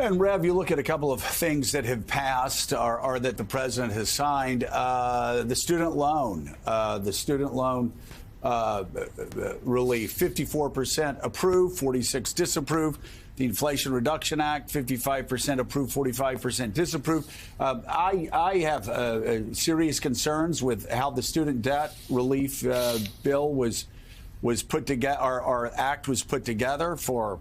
And Rev, you look at a couple of things that have passed or that the president has signed. The student loan relief, 54% approved, 46 disapproved. The Inflation Reduction Act, 55% approved, 45% disapproved. I have serious concerns with how the student debt relief bill was put together. Our act was put together for,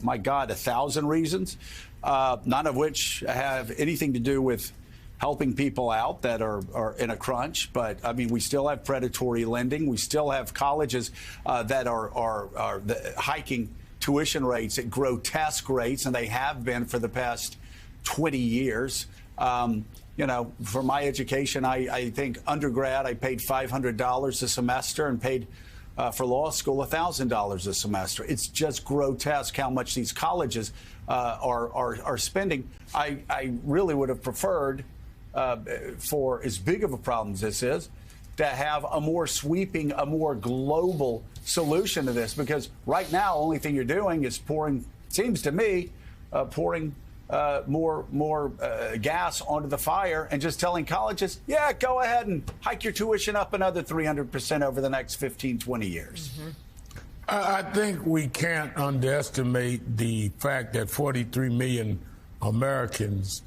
my God, 1,000 reasons, none of which have anything to do with helping people out that are in a crunch. But I mean, we still have predatory lending. We still have colleges that are hiking tuition rates at grotesque rates, and they have been for the past 20 years. You know, for my education, I think undergrad, I paid $500 a semester and paid for law school $1,000 a semester. It's just grotesque how much these colleges are spending. I really would have preferred, for as big of a problem as this is, to have a more sweeping, a more global solution to this, because right now, only thing you're doing is pouring, seems to me, pouring more gas onto the fire and just telling colleges, yeah, go ahead and hike your tuition up another 300% over the next 15, 20 years. Mm-hmm. I think we can't underestimate the fact that 43 million Americans,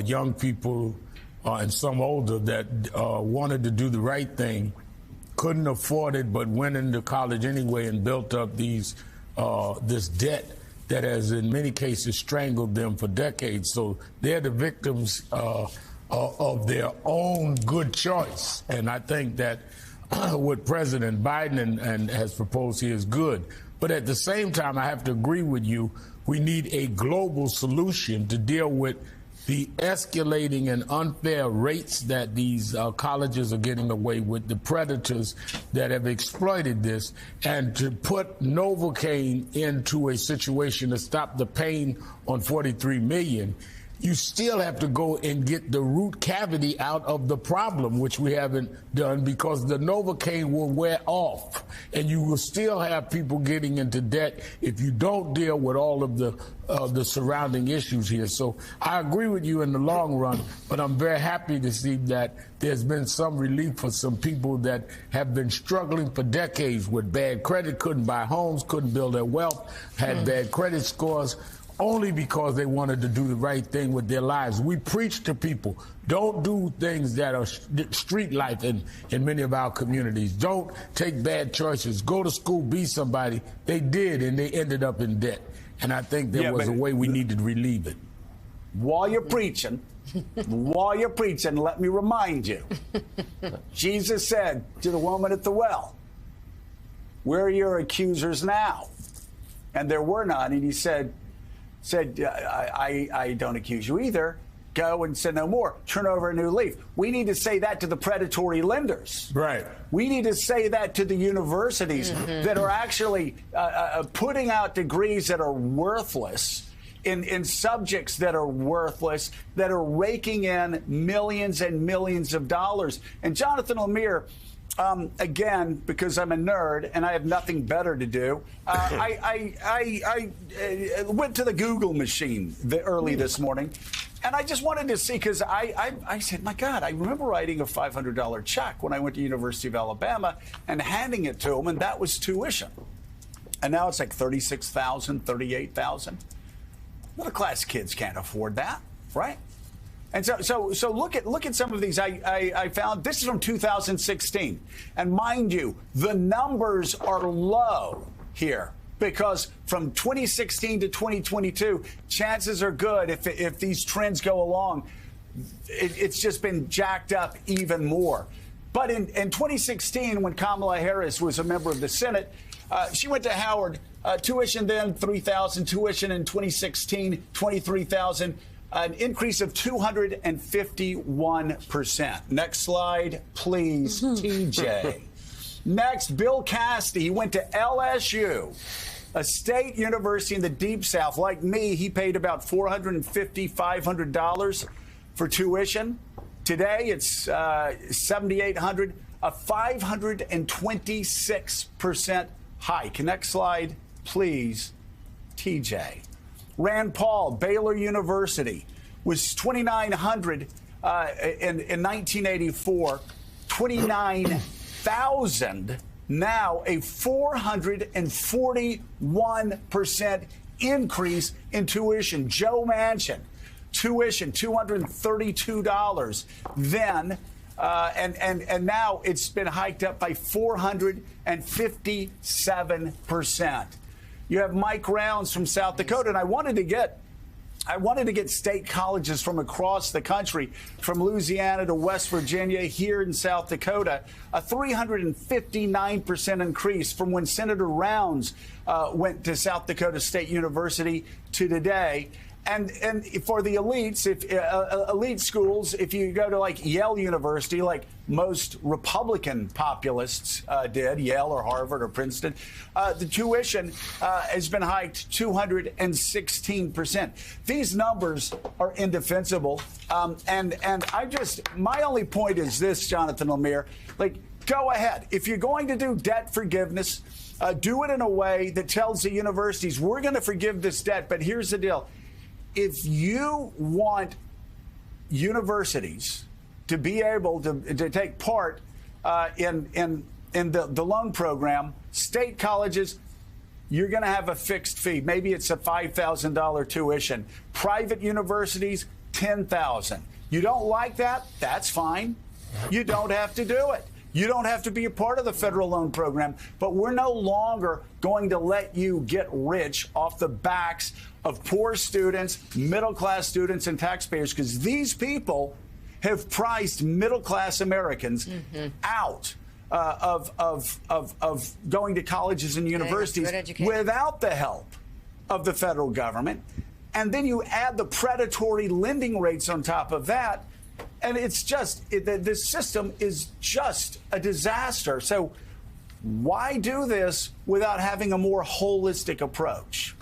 young people and some older, that wanted to do the right thing, couldn't afford it, but went into college anyway and built up this debt that has in many cases strangled them for decades. So they're the victims of their own good choice. And I think that what President Biden and has proposed here is good. But at the same time, I have to agree with you, we need a global solution to deal with the escalating and unfair rates that these colleges are getting away with, the predators that have exploited this, and to put Novocaine into a situation to stop the pain on 43 million. You still have to go and get the root cavity out of the problem, which we haven't done, because the Novocaine will wear off, and you will still have people getting into debt if you don't deal with all of the surrounding issues here. So I agree with you in the long run, but I'm very happy to see that there's been some relief for some people that have been struggling for decades with bad credit, couldn't buy homes, couldn't build their wealth, had bad credit scores, only because they wanted to do the right thing with their lives. We preach to people, don't do things that are street life in many of our communities. Don't take bad choices. Go to school, be somebody. They did, and they ended up in debt. And I think there was a way we needed to relieve it. While you're preaching, let me remind you, Jesus said to the woman at the well, where are your accusers now? And there were none. And he said, I don't accuse you either. Go and sin no more. Turn over a new leaf. We need to say that to the predatory lenders. Right. We need to say that to the universities that are actually putting out degrees that are worthless in subjects that are worthless, that are raking in millions and millions of dollars. And Jonathan Lemire, again, because I'm a nerd and I have nothing better to do, I went to the Google machine early this morning, and I just wanted to see, because I said, my God, I remember writing a $500 check when I went to University of Alabama and handing it to them, and that was tuition. And now it's like $36,000, $38,000. Middle class kids can't afford that, right? And so look at some of these. I found this is from 2016, and mind you, the numbers are low here, because from 2016 to 2022, chances are good, if these trends go along, it's just been jacked up even more. But in 2016, when Kamala Harris was a member of the Senate, she went to Howard. Tuition then $3,000. Tuition in 2016, $23,000. An increase of 251%. Next slide, please, TJ. Next, Bill Cassidy. He went to LSU, a state university in the Deep South. Like me, he paid about $450, $500 for tuition. Today, it's $7,800, a 526% hike. Next slide, please, TJ. Rand Paul, Baylor University, was 2,900 in 1984, 29,000 now, a 441% increase in tuition. Joe Manchin, tuition $232 then, and now it's been hiked up by 457%. You have Mike Rounds from South Dakota, and I wanted to get state colleges from across the country, from Louisiana to West Virginia, here in South Dakota, a 359% increase from when Senator Rounds went to South Dakota State University to today. And for the elites, elite schools, if you go to like Yale University, like most Republican populists did, Yale or Harvard or Princeton, the tuition has been hiked 216%. These numbers are indefensible. And my only point is this, Jonathan Lemire, like, go ahead. If you're going to do debt forgiveness, do it in a way that tells the universities, we're going to forgive this debt. But here's the deal. If you want universities to be able to take part in the loan program, state colleges, you're going to have a fixed fee. Maybe it's a $5,000 tuition. Private universities, $10,000. You don't like that? That's fine. You don't have to do it. You don't have to be a part of the federal loan program, but we're no longer going to let you get rich off the backs of poor students, middle-class students, and taxpayers, because these people have priced middle-class Americans out of going to colleges and universities without the help of the federal government. And then you add the predatory lending rates on top of that, and it's just, this system is just a disaster. So why do this without having a more holistic approach?